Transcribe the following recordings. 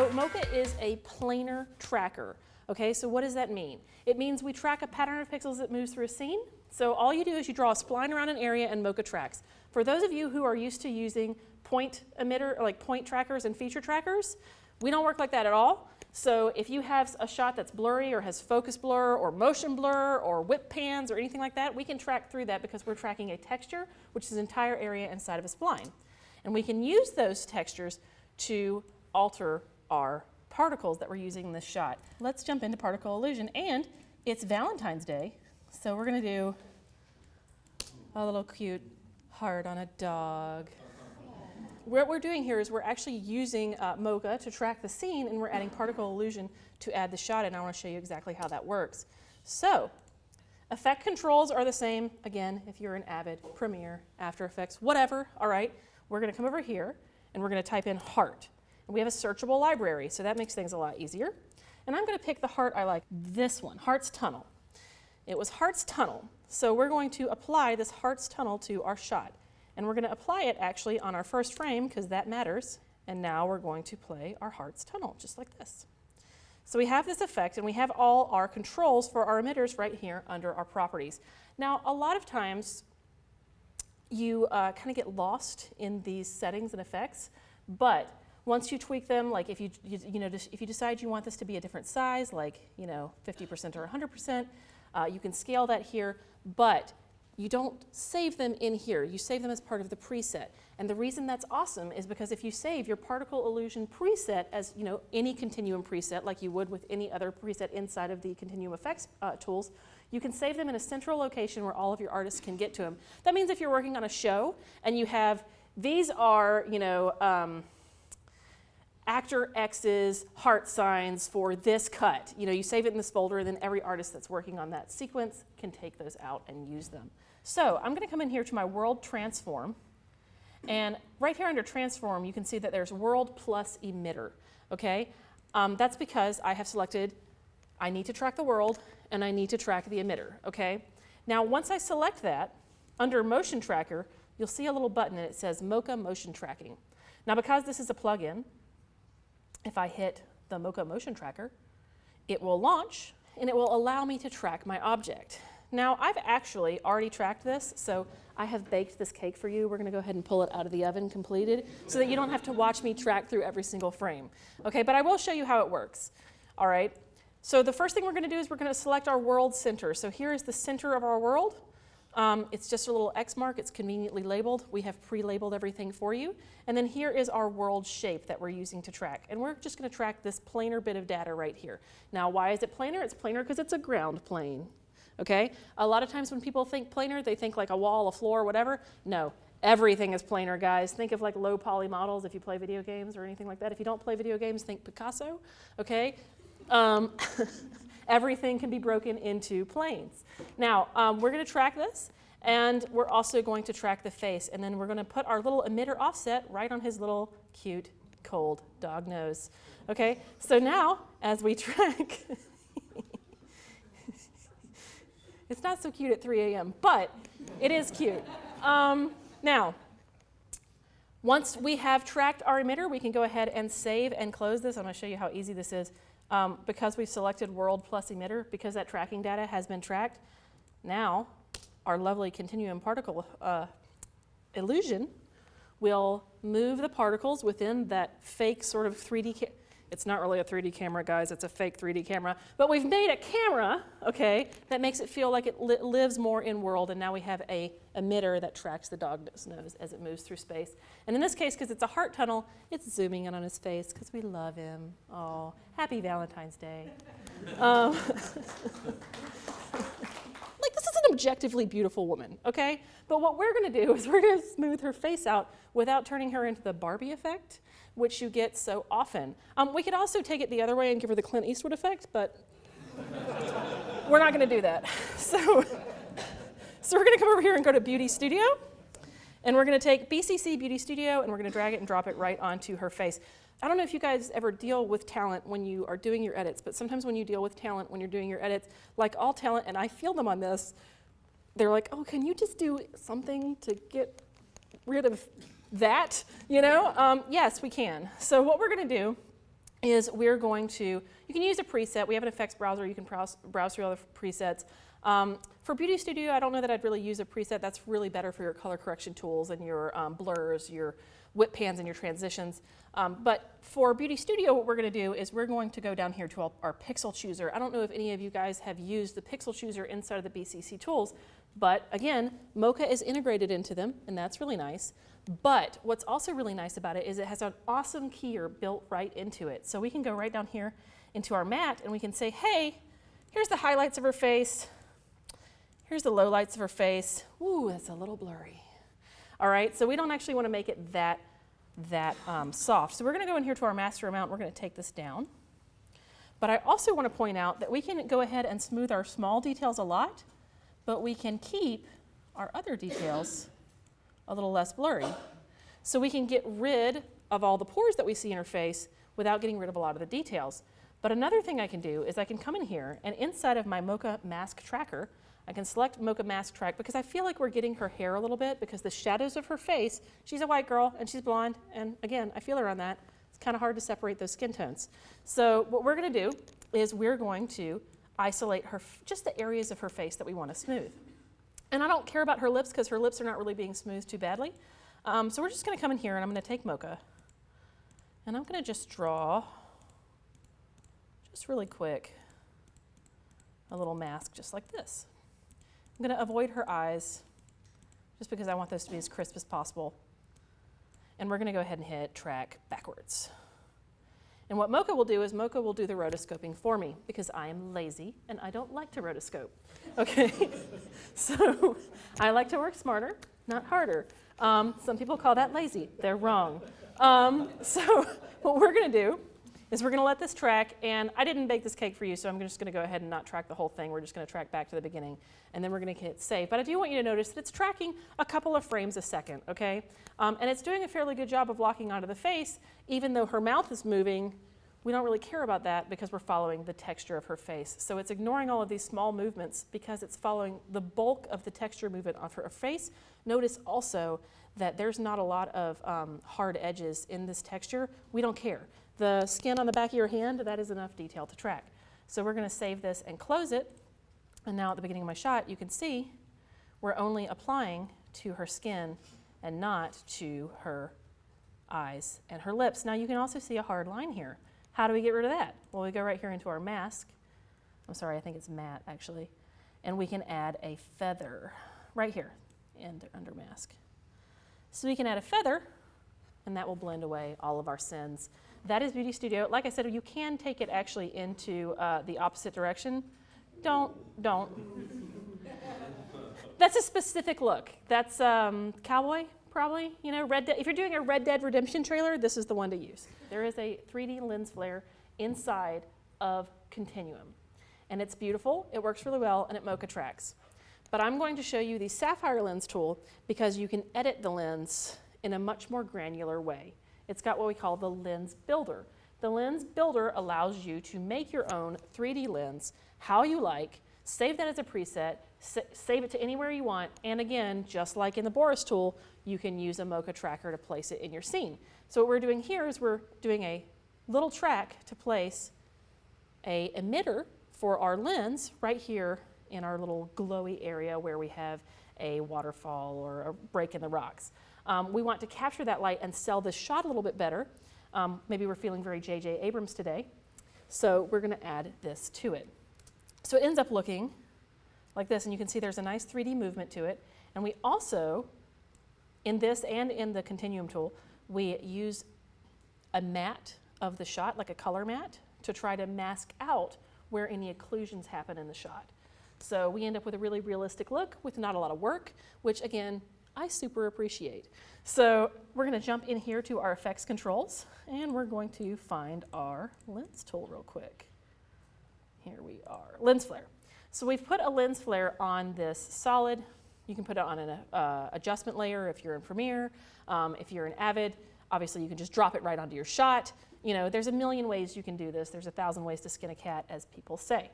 So Mocha is a planar tracker. Okay, so what does that mean? It means we track a pattern of pixels that moves through a scene. So all you do is you draw a spline around an area and Mocha tracks. For those of you who are used to using point emitter, or like point trackers and feature trackers, we don't work like that at all. So if you have a shot that's blurry or has focus blur or motion blur or whip pans or anything like that, we can track through that because we're tracking a texture, which is an entire area inside of a spline. And we can use those textures to alter our particles that we're using in this shot. Let's jump into particle illusion, and it's Valentine's Day, so we're going to do a little cute heart on a dog. What we're doing here is we're actually using Mocha to track the scene, and we're adding particle illusion to add the shot, and I want to show you exactly how that works. So, effect controls are the same, again, if you're an avid Premiere, After Effects, whatever, all right. We're going to come over here, and we're going to type in heart. And we have a searchable library, so that makes things a lot easier. And I'm going to pick the heart I like, this one, Heart's Tunnel. It was Heart's Tunnel, so we're going to apply this Heart's Tunnel to our shot. And we're going to apply it actually on our first frame, because that matters. And now we're going to play our Heart's Tunnel, just like this. So we have this effect, and we have all our controls for our emitters right here under our properties. Now, a lot of times, you kind of get lost in these settings and effects, but once you tweak them, like if you decide you want this to be a different size, like 50% or 100%, you can scale that here, but you don't save them in here. You save them as part of the preset. And the reason that's awesome is because if you save your particle illusion preset as any continuum preset, like you would with any other preset inside of the continuum effects tools, you can save them in a central location where all of your artists can get to them. That means if you're working on a show and you have, these are, actor X's heart signs for this cut. You save it in this folder, and then every artist that's working on that sequence can take those out and use them. So I'm going to come in here to my world transform, and right here under transform, you can see that there's world plus emitter. Okay, that's because I have selected I need to track the world and I need to track the emitter. Okay, now once I select that, under motion tracker, you'll see a little button and it says Mocha motion tracking. Now because this is a plugin, if I hit the Mocha motion tracker, it will launch and it will allow me to track my object. Now I've actually already tracked this, so I have baked this cake for you. We're going to go ahead and pull it out of the oven completed so that you don't have to watch me track through every single frame. Okay, but I will show you how it works. All right, so the first thing we're going to do is we're going to select our world center. So here is the center of our world. It's just a little X mark. It's conveniently labeled. We have pre-labeled everything for you. And then here is our world shape that we're using to track. And we're just going to track this planar bit of data right here. Now, why is it planar? It's planar because it's a ground plane. Okay? A lot of times when people think planar, they think like a wall, a floor, whatever. No, everything is planar, guys. Think of like low poly models if you play video games or anything like that. If you don't play video games, think Picasso. Okay? Everything can be broken into planes. Now, we're going to track this, and we're also going to track the face, and then we're going to put our little emitter offset right on his little cute, cold dog nose. Okay, so now, as we track, it's not so cute at 3 a.m., but it is cute. Now, once we have tracked our emitter, we can go ahead and save and close this. I'm going to show you how easy this is. Because we've selected world plus emitter, because that tracking data has been tracked, now our lovely continuum particle illusion will move the particles within that fake sort of 3D it's not really a 3D camera, guys, it's a fake 3D camera, but we've made a camera, okay, that makes it feel like it lives more in world, and now we have a emitter that tracks the dog's nose as it moves through space. And in this case, because it's a heart tunnel, it's zooming in on his face because we love him. Oh, happy Valentine's Day. Like, this is an objectively beautiful woman, okay? But what we're going to do is we're going to smooth her face out without turning her into the Barbie effect, which you get so often. We could also take it the other way and give her the Clint Eastwood effect, but we're not going to do that. So we're going to come over here and go to Beauty Studio, and we're going to take BCC Beauty Studio, and we're going to drag it and drop it right onto her face. I don't know if you guys ever deal with talent when you are doing your edits, but sometimes when you deal with talent when you're doing your edits, like all talent, and I feel them on this, they're like, oh, can you just do something to get rid of that? Yes, we can. So what we're going to do is we're going to, you can use a preset. We have an effects browser. You can browse through all the presets. For Beauty Studio, I don't know that I'd really use a preset. That's really better for your color correction tools and your blurs, your whip pans and your transitions. But for Beauty Studio, what we're going to do is we're going to go down here to our pixel chooser. I don't know if any of you guys have used the pixel chooser inside of the BCC tools, but again, Mocha is integrated into them, and that's really nice. But what's also really nice about it is it has an awesome keyer built right into it. So we can go right down here into our matte, and we can say, hey, here's the highlights of her face. Here's the lowlights of her face. Ooh, that's a little blurry. All right, so we don't actually want to make it that soft. So we're going to go in here to our master amount. We're going to take this down. But I also want to point out that we can go ahead and smooth our small details a lot, but we can keep our other details a little less blurry. So we can get rid of all the pores that we see in her face without getting rid of a lot of the details. But another thing I can do is I can come in here, and inside of my Mocha Mask Tracker, I can select Mocha Mask Track because I feel like we're getting her hair a little bit because the shadows of her face, she's a white girl and she's blonde, and again, I feel her on that. It's kind of hard to separate those skin tones. So what we're going to do is we're going to isolate her, just the areas of her face that we want to smooth. And I don't care about her lips because her lips are not really being smoothed too badly. So we're just going to come in here and I'm going to take Mocha and I'm going to just draw, just really quick, a little mask just like this. I'm going to avoid her eyes just because I want those to be as crisp as possible. And we're going to go ahead and hit track backwards. And what Mocha will do is Mocha will do the rotoscoping for me because I am lazy and I don't like to rotoscope. Okay, so I like to work smarter, not harder. Some people call that lazy. They're wrong. So what we're going to do is we're going to let this track, and I didn't bake this cake for you, so I'm just going to go ahead and not track the whole thing. We're just going to track back to the beginning, and then we're going to hit save. But I do want you to notice that it's tracking a couple of frames a second, okay? And it's doing a fairly good job of locking onto the face, even though her mouth is moving. We don't really care about that because we're following the texture of her face. So it's ignoring all of these small movements because it's following the bulk of the texture movement of her face. Notice also that there's not a lot of hard edges in this texture. We don't care. The skin on the back of your hand, that is enough detail to track. So we're going to save this and close it. And now at the beginning of my shot, you can see we're only applying to her skin and not to her eyes and her lips. Now you can also see a hard line here. How do we get rid of that? Well, we go right here into our mask. I'm sorry, I think it's matte actually. And we can add a feather right here under mask. So we can add a feather and that will blend away all of our sins. That is Beauty Studio. Like I said, you can take it actually into the opposite direction. Don't. That's a specific look. That's cowboy, probably. You know, if you're doing a Red Dead Redemption trailer, this is the one to use. There is a 3D lens flare inside of Continuum. And it's beautiful, it works really well, and it Mocha tracks. But I'm going to show you the Sapphire Lens tool because you can edit the lens in a much more granular way. It's got what we call the Lens Builder. The Lens Builder allows you to make your own 3D lens how you like, save that as a preset, save it to anywhere you want, and again, just like in the Boris tool, you can use a Mocha tracker to place it in your scene. So what we're doing here is we're doing a little track to place a emitter for our lens right here in our little glowy area where we have a waterfall or a break in the rocks. We want to capture that light and sell this shot a little bit better. Maybe we're feeling very J.J. Abrams today. So we're going to add this to it. So it ends up looking like this, and you can see there's a nice 3D movement to it. And we also, in this and in the Continuum tool, we use a matte of the shot, like a color matte, to try to mask out where any occlusions happen in the shot. So we end up with a really realistic look with not a lot of work, which again, I super appreciate. So we're going to jump in here to our effects controls, and we're going to find our lens tool real quick. Here we are, lens flare. So we've put a lens flare on this solid. You can put it on an adjustment layer if you're in Premiere. If you're in Avid, obviously you can just drop it right onto your shot. You know, there's a million ways you can do this. There's 1,000 ways to skin a cat, as people say.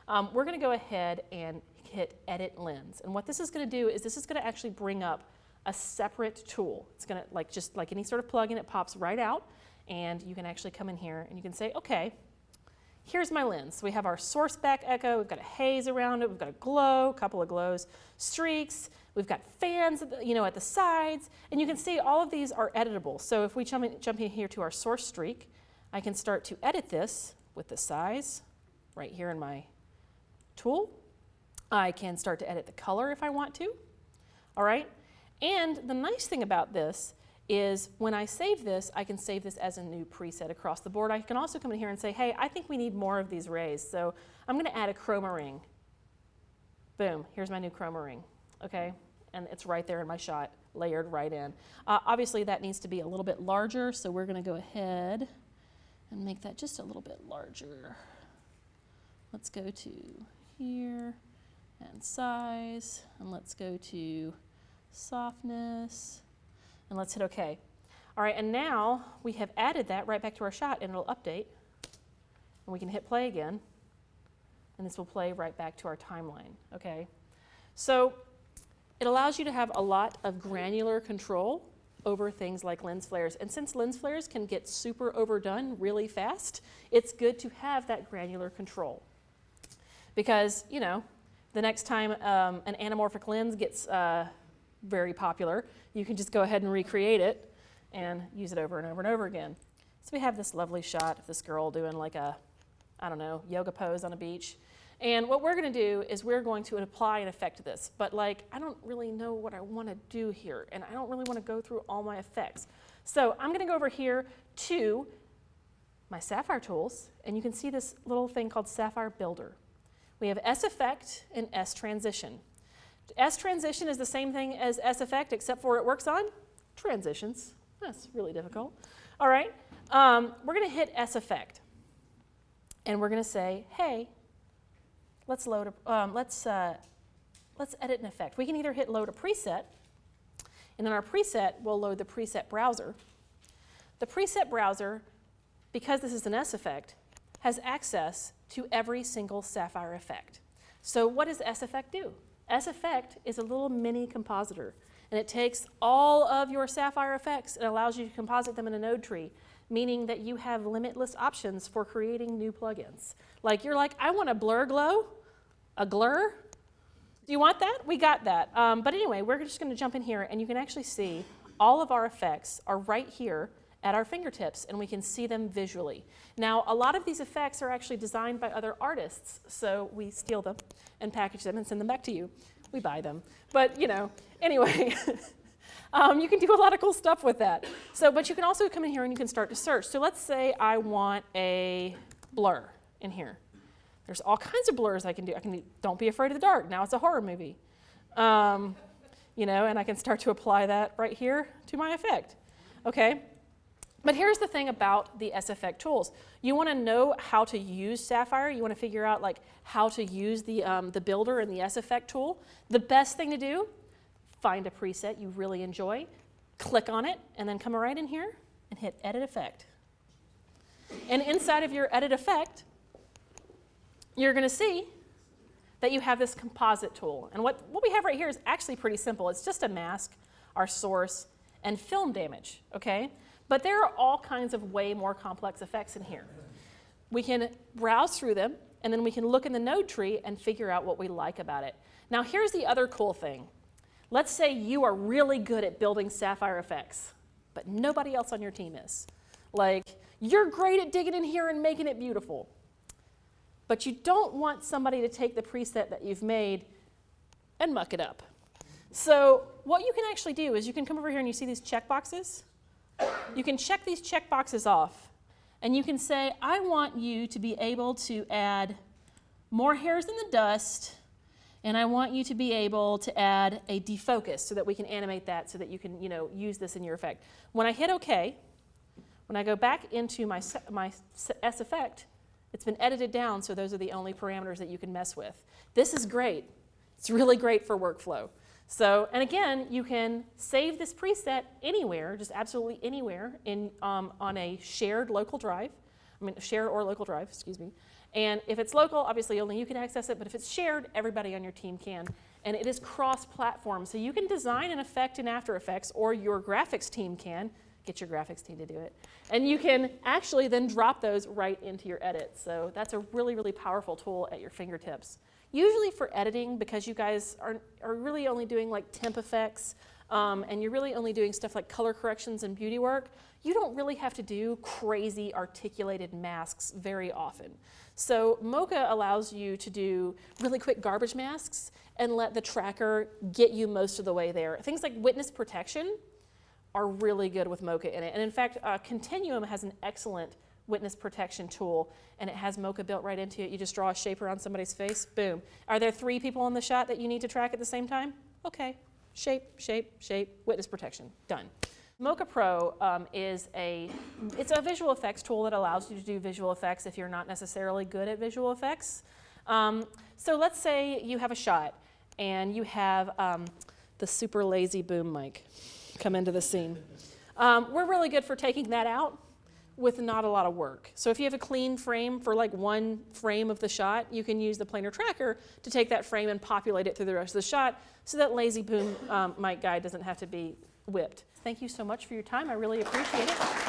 We're going to go ahead and hit Edit Lens. And what this is going to do is this is going to actually bring up a separate tool. It's going to, just like any sort of plugin, it pops right out. and you can actually come in here and you can say, okay, here's my lens. So we have our source back echo, we've got a haze around it, we've got a glow, a couple of glows, streaks, we've got fans at the sides, and you can see all of these are editable. So if we jump in here to our source streak, I can start to edit this with the size right here in my tool. I can start to edit the color if I want to, all right? And the nice thing about this is when I save this, I can save this as a new preset across the board. I can also come in here and say, hey, I think we need more of these rays, so I'm gonna add a chroma ring. Boom, here's my new chroma ring, okay? And it's right there in my shot, layered right in. Obviously that needs to be a little bit larger, so we're gonna go ahead and make that just a little bit larger. Let's go to here, and size, and let's go to softness, and let's hit OK. All right, and now we have added that right back to our shot, and it'll update, and we can hit play again, and this will play right back to our timeline, okay? So it allows you to have a lot of granular control over things like lens flares, and since lens flares can get super overdone really fast, it's good to have that granular control. Because, you know, the next time an anamorphic lens gets very popular, you can just go ahead and recreate it and use it over and over and over again. So we have this lovely shot of this girl doing like a, I don't know, yoga pose on a beach. And what we're gonna do is we're going to apply an effect to this, but like, I don't really know what I wanna do here, and I don't really wanna go through all my effects. So I'm gonna go over here to my Sapphire tools, and you can see this little thing called Sapphire Builder. We have S Effect and S Transition. S Transition is the same thing as S Effect, except for it works on transitions. That's really difficult. All right, we're gonna hit S Effect, and we're gonna say, hey, let's load let's edit an effect. We can either hit load a preset, and in our preset, we'll load the preset browser. The preset browser, because this is an S Effect, has access to every single Sapphire effect. So what does S Effect do? S Effect is a little mini compositor, and it takes all of your Sapphire effects and allows you to composite them in a node tree, meaning that you have limitless options for creating new plugins. Like you're like, I want a blur glow, a glur. Do you want that? We got that. But anyway, we're just gonna jump in here, and you can actually see all of our effects are right here at our fingertips, and we can see them visually. Now, a lot of these effects are actually designed by other artists, so we steal them and package them and send them back to you. We buy them. But, you know, anyway, you can do a lot of cool stuff with that. So, but you can also come in here and you can start to search. So let's say I want a blur in here. There's all kinds of blurs I can do. Don't Be Afraid of the Dark. Now it's a horror movie. You know, and I can start to apply that right here to my effect. Okay? But here's the thing about the S Effect tools. You want to know how to use Sapphire. You want to figure out like how to use the builder and the S Effect tool. The best thing to do, find a preset you really enjoy, click on it, and then come right in here and hit Edit Effect. And inside of your Edit Effect, you're going to see that you have this composite tool. And what we have right here is actually pretty simple. It's just a mask, our source, and film damage, okay? But there are all kinds of way more complex effects in here. We can browse through them, and then we can look in the node tree and figure out what we like about it. Now here's the other cool thing. Let's say you are really good at building Sapphire effects, but nobody else on your team is. Like, you're great at digging in here and making it beautiful, but you don't want somebody to take the preset that you've made and muck it up. So what you can actually do is you can come over here and you see these checkboxes. You can check these checkboxes off, and you can say, I want you to be able to add more hairs in the dust, and I want you to be able to add a defocus so that we can animate that so that you can, you know, use this in your effect. When I hit OK, when I go back into my S Effect, it's been edited down, so those are the only parameters that you can mess with. This is great. It's really great for workflow. So, and again, you can save this preset anywhere, just absolutely anywhere on a shared local drive, shared or local drive, excuse me. And if it's local, obviously only you can access it, but if it's shared, everybody on your team can. And it is cross-platform, so you can design an effect in After Effects, or your graphics team can get your graphics team to do it. And you can actually then drop those right into your edits. So that's a really, really powerful tool at your fingertips. Usually for editing, because you guys are really only doing like temp effects, and you're really only doing stuff like color corrections and beauty work, you don't really have to do crazy articulated masks very often. So Mocha allows you to do really quick garbage masks and let the tracker get you most of the way there. Things like witness protection are really good with Mocha in it. And in fact, Continuum has an excellent witness protection tool, and it has Mocha built right into it. You just draw a shape around somebody's face, boom. Are there 3 people in the shot that you need to track at the same time? Okay, shape, shape, shape, witness protection, done. Mocha Pro it's a visual effects tool that allows you to do visual effects if you're not necessarily good at visual effects. So let's say you have a shot and you have the super lazy boom mic come into the scene. We're really good for taking that out with not a lot of work. So if you have a clean frame for like 1 frame of the shot, you can use the planar tracker to take that frame and populate it through the rest of the shot so that lazy boom mic guy doesn't have to be whipped. Thank you so much for your time. I really appreciate it.